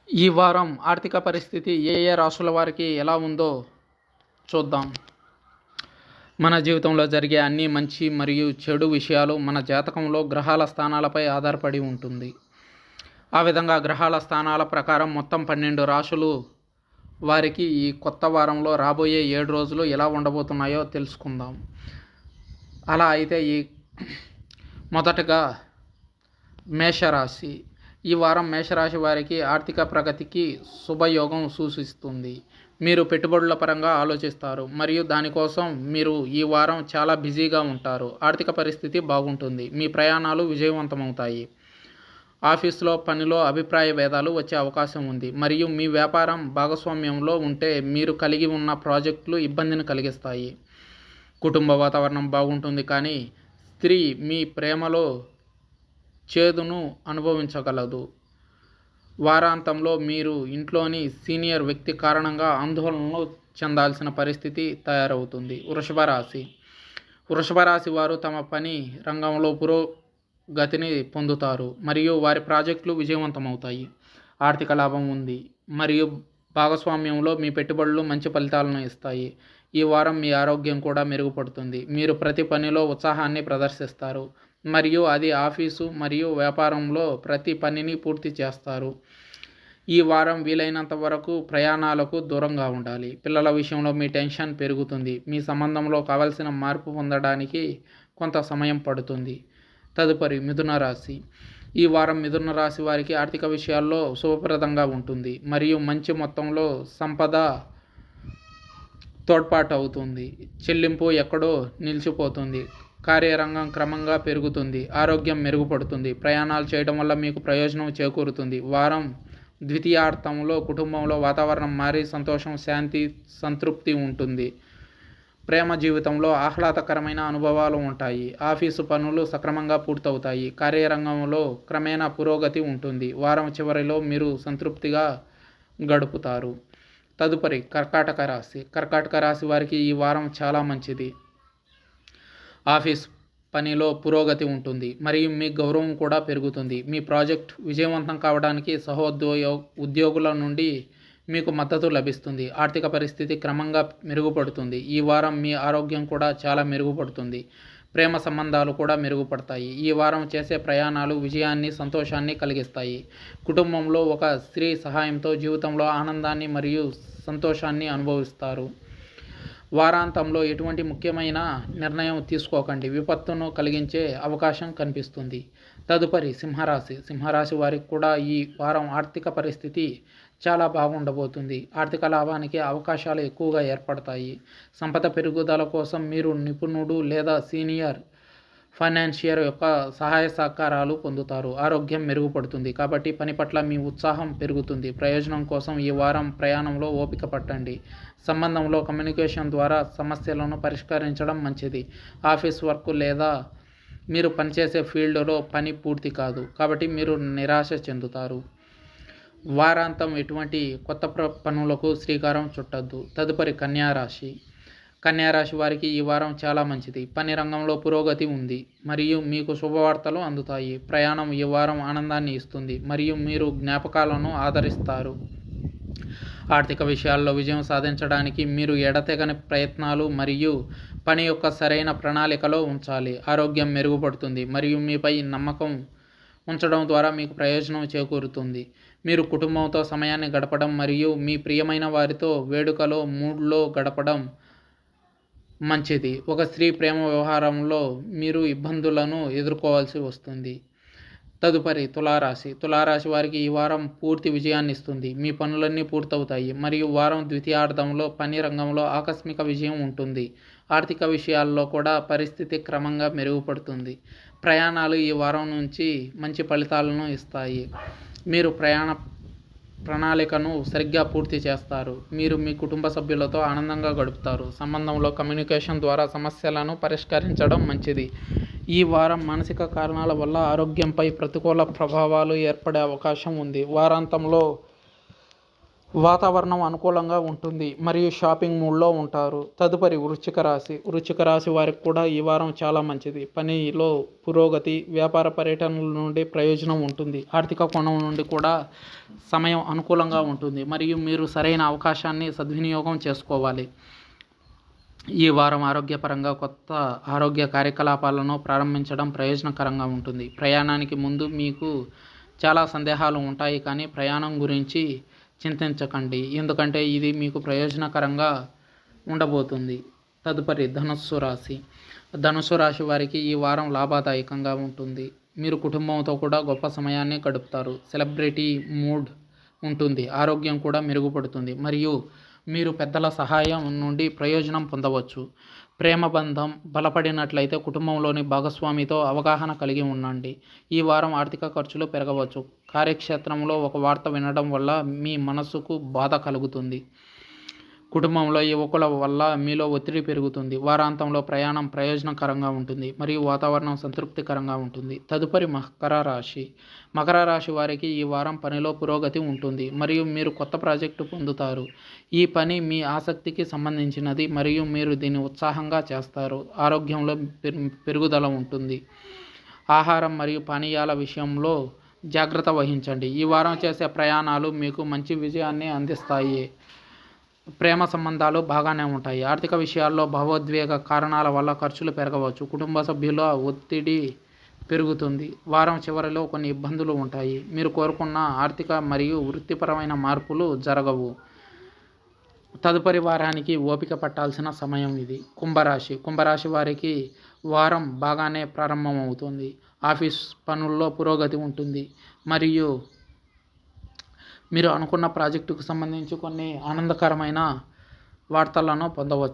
ఈ వారం ఆర్థిక పరిస్థితి ఏ ఏ రాశుల వారికి ఎలా ఉందో చూద్దాం. మన జీవితంలో జరిగే అన్ని మంచి మరియు చెడు విషయాలు మన జాతకంలో గ్రహాల స్థానాలపై ఆధారపడి ఉంటుంది. ఆ విధంగా గ్రహాల స్థానాల ప్రకారం మొత్తం 12 రాశులు వారికి ఈ కొత్త వారంలో రాబోయే 7 రోజులు ఎలా ఉండబోతున్నాయో తెలుసుకుందాం. అలా అయితే మొదటగా మేషరాశి. ఈ వారం మేషరాశి వారికి ఆర్థిక ప్రగతికి శుభయోగం సూచిస్తుంది. మీరు పెట్టుబడుల పరంగా ఆలోచిస్తారు మరియు దానికోసం మీరు ఈ వారం చాలా బిజీగా ఉంటారు. ఆర్థిక పరిస్థితి బాగుంటుంది. మీ ప్రయాణాలు విజయవంతమవుతాయి. ఆఫీసులో పనిలో అభిప్రాయ భేదాలు వచ్చే అవకాశం ఉంది మరియు మీ వ్యాపారం భాగస్వామ్యంలో ఉంటే మీరు కలిగి ఉన్న ప్రాజెక్టులు ఇబ్బందిని కలిగిస్తాయి. కుటుంబ వాతావరణం బాగుంటుంది, కానీ స్త్రీ మీ ప్రేమలో చేదును అనుభవించగలదు. వారాంతంలో మీరు ఇంట్లోని సీనియర్ వ్యక్తి కారణంగా ఆందోళనలు చెందాల్సిన పరిస్థితి తయారవుతుంది. వృషభ రాశి వారు తమ పని రంగంలో పురోగతిని పొందుతారు మరియు వారి ప్రాజెక్టులు విజయవంతమవుతాయి. ఆర్థిక లాభం ఉంది మరియు భాగస్వామ్యంలో మీ పెట్టుబడులు మంచి ఫలితాలను ఇస్తాయి. ఈ వారం మీ ఆరోగ్యం కూడా మెరుగుపడుతుంది. మీరు ప్రతి పనిలో ఉత్సాహాన్ని ప్రదర్శిస్తారు మరియు అది ఆఫీసు మరియు వ్యాపారంలో ప్రతి పనిని పూర్తి చేస్తారు. ఈ వారం వీలైనంత వరకు ప్రయాణాలకు దూరంగా ఉండాలి. పిల్లల విషయంలో మీ టెన్షన్ పెరుగుతుంది. మీ సంబంధంలో కావలసిన మార్పు పొందడానికి కొంత సమయం పడుతుంది. తదుపరి మిథున రాశి. ఈ వారం మిథున రాశి వారికి ఆర్థిక విషయాల్లో శుభప్రదంగా ఉంటుంది మరియు మంచి మొత్తంలో సంపద తోడ్పాటు అవుతుంది. చెల్లింపు ఎక్కడో నిలిచిపోతుంది. కార్యరంగం క్రమంగా పెరుగుతుంది. ఆరోగ్యం మెరుగుపడుతుంది. ప్రయాణాలు చేయడం వల్ల మీకు ప్రయోజనం చేకూరుతుంది. వారం ద్వితీయార్థంలో కుటుంబంలో వాతావరణం మారి సంతోషం, శాంతి, సంతృప్తి ఉంటుంది. ప్రేమ జీవితంలో ఆహ్లాదకరమైన అనుభవాలు ఉంటాయి. ఆఫీసు పనులు సక్రమంగా పూర్తవుతాయి. కార్యరంగంలో క్రమేణా పురోగతి ఉంటుంది. వారం చివరిలో మీరు సంతృప్తిగా గడుపుతారు. తదుపరి కర్కాటక రాశి. కర్కాటక రాశి వారికి ఈ వారం చాలా మంచిది. ఆఫీస్ పనిలో పురోగతి ఉంటుంది మరియు మీ గౌరవం కూడా పెరుగుతుంది. మీ ప్రాజెక్ట్ విజయవంతం కావడానికి ఉద్యోగుల నుండి మీకు మద్దతు లభిస్తుంది. ఆర్థిక పరిస్థితి క్రమంగా మెరుగుపడుతుంది. ఈ వారం మీ ఆరోగ్యం కూడా చాలా మెరుగుపడుతుంది. ప్రేమ సంబంధాలు కూడా మెరుగుపడతాయి. ఈ వారం చేసే ప్రయాణాలు విజయాన్ని, సంతోషాన్ని కలిగిస్తాయి. కుటుంబంలో ఒక స్త్రీ సహాయంతో జీవితంలో ఆనందాన్ని మరియు సంతోషాన్ని అనుభవిస్తారు. వారాంతంలో ఎటువంటి ముఖ్యమైన నిర్ణయం తీసుకోకండి, విపత్తును కలిగించే అవకాశం కనిపిస్తుంది. తదుపరి సింహరాశి. సింహరాశి వారికి కూడా ఈ వారం ఆర్థిక పరిస్థితి చాలా బాగుండబోతుంది. ఆర్థిక లాభానికి అవకాశాలు ఎక్కువగా ఏర్పడతాయి. సంపద పెరుగుదల కోసం మీరు నిపుణుడు లేదా సీనియర్ ఫైనాన్షియర్ యొక్క సహాయ సహకారాలు పొందుతారు. ఆరోగ్యం మెరుగుపడుతుంది కాబట్టి పని పట్ల మీ ఉత్సాహం పెరుగుతుంది. ప్రయోజనం కోసం ఈ వారం ప్రయాణంలో ఓపిక పట్టండి. సంబంధంలో కమ్యూనికేషన్ ద్వారా సమస్యలను పరిష్కరించడం మంచిది. ఆఫీస్ వర్క్ లేదా మీరు పనిచేసే ఫీల్డ్లో పని పూర్తి కాదు కాబట్టి మీరు నిరాశ చెందుతారు. వారాంతం ఎటువంటి కొత్త పనులకు శ్రీకారం చుట్టద్దు. తదుపరి కన్యారాశి. కన్యారాశి వారికి ఈ వారం చాలా మంచిది. పని రంగంలో పురోగతి ఉంది మరియు మీకు శుభవార్తలు అందుతాయి. ప్రయాణం ఈ వారం ఆనందాన్ని ఇస్తుంది మరియు మీరు జ్ఞాపకాలను ఆదరిస్తారు. ఆర్థిక విషయాల్లో విజయం సాధించడానికి మీరు ఎడతెగని ప్రయత్నాలు మరియు పని యొక్క సరైన ప్రణాళికలో ఉంచాలి. ఆరోగ్యం మెరుగుపడుతుంది మరియు మీపై నమ్మకం ఉంచడం ద్వారా మీకు ప్రయోజనం చేకూరుతుంది. మీరు కుటుంబంతో సమయాన్ని గడపడం మరియు మీ ప్రియమైన వారితో వేడుకలో మూడ్లో గడపడం మంచిది. ఒక స్త్రీ ప్రేమ వ్యవహారంలో మీరు ఇబ్బందులను ఎదుర్కోవాల్సి వస్తుంది. తదుపరి తులారాశి. తులారాశి వారికి ఈ వారం పూర్తి విజయాన్ని ఇస్తుంది. మీ పనులన్నీ పూర్తవుతాయి మరియు వారం ద్వితీయార్థంలో పని రంగంలో ఆకస్మిక విజయం ఉంటుంది. ఆర్థిక విషయాల్లో కూడా పరిస్థితి క్రమంగా మెరుగుపడుతుంది. ప్రయాణాలు ఈ వారం నుంచి మంచి ఫలితాలను ఇస్తాయి. మీరు ప్రణాళికను సరిగ్గా పూర్తి చేస్తారు. మీరు మీ కుటుంబ సభ్యులతో ఆనందంగా గడుపుతారు. సంబంధంలో కమ్యూనికేషన్ ద్వారా సమస్యలను పరిష్కరించడం మంచిది. ఈ వారం మానసిక కారణాల వల్ల ఆరోగ్యంపై ప్రతికూల ప్రభావాలు ఏర్పడే అవకాశం ఉంది. వారాంతంలో వాతావరణం అనుకూలంగా ఉంటుంది మరియు షాపింగ్ మూడ్లో ఉంటారు. తదుపరి వృశ్చిక రాశి. వృశ్చిక రాశి వారికి కూడా ఈ వారం చాలా మంచిది. పనిలో పురోగతి, వ్యాపార పర్యటనల నుండి ప్రయోజనం ఉంటుంది. ఆర్థిక కోణం నుండి కూడా సమయం అనుకూలంగా ఉంటుంది మరియు మీరు సరైన అవకాశాన్ని సద్వినియోగం చేసుకోవాలి. ఈ వారం ఆరోగ్యపరంగా కొత్త ఆరోగ్య కార్యకలాపాలను ప్రారంభించడం ప్రయోజనకరంగా ఉంటుంది. ప్రయాణానికి ముందు మీకు చాలా సందేహాలు ఉంటాయి, కానీ ప్రయాణం గురించి చింతించకండి, ఎందుకంటే ఇది మీకు ప్రయోజనకరంగా ఉండబోతుంది. తదుపరి ధనుస్సు రాశి. ధనుస్సు రాశి వారికి ఈ వారం లాభదాయకంగా ఉంటుంది. మీరు కుటుంబంతో కూడా గొప్ప సమయాన్ని గడుపుతారు. సెలబ్రిటీ మూడ్ ఉంటుంది. ఆరోగ్యం కూడా మెరుగుపడుతుంది మరియు మీరు పెద్దల సహాయం నుండి ప్రయోజనం పొందవచ్చు. ప్రేమ బంధం బలపడినట్లయితే కుటుంబంలోని భాగస్వామితో అవగాహన కలిగి ఉండండి. ఈ వారం ఆర్థిక ఖర్చులు పెరగవచ్చు. కార్యక్షేత్రంలో ఒక వార్త వినడం వల్ల మీ మనసుకు బాధ కలుగుతుంది. కుటుంబంలో యువకుల వల్ల మీలో ఒత్తిడి పెరుగుతుంది. వారాంతంలో ప్రయాణం ప్రయోజనకరంగా ఉంటుంది మరియు వాతావరణం సంతృప్తికరంగా ఉంటుంది. తదుపరి మకర రాశి. మకర రాశి వారికి ఈ వారం పనిలో పురోగతి ఉంటుంది మరియు మీరు కొత్త ప్రాజెక్టు పొందుతారు. ఈ పని మీ ఆసక్తికి సంబంధించినది మరియు మీరు దీన్ని ఉత్సాహంగా చేస్తారు. ఆరోగ్యంలో పెరుగుదల ఉంటుంది. ఆహారం మరియు పానీయాల విషయంలో జాగ్రత్త వహించండి. ఈ వారం చేసే ప్రయాణాలు మీకు మంచి విజయాన్ని అందిస్తాయి. ప్రేమ సంబంధాలు బాగానే ఉంటాయి. ఆర్థిక విషయాల్లో భావోద్వేగ కారణాల వల్ల ఖర్చులు పెరగవచ్చు. కుటుంబ సభ్యుల ఒత్తిడి పెరుగుతుంది. వారం చివరిలో కొన్ని ఇబ్బందులు ఉంటాయి. మీరు కోరుకున్న ఆర్థిక మరియు వృత్తిపరమైన మార్పులు జరగవు. తదుపరి వారానికి ఓపిక పట్టాల్సిన సమయం ఇది. కుంభరాశి. కుంభరాశి వారికి వారం బాగానే ప్రారంభమవుతుంది. ఆఫీస్ పనుల్లో పురోగతి ఉంటుంది మరియు మీరు అనుకున్న ప్రాజెక్టుకు సంబంధించి కొన్ని ఆనందకరమైన వార్తలను పొందవచ్చు.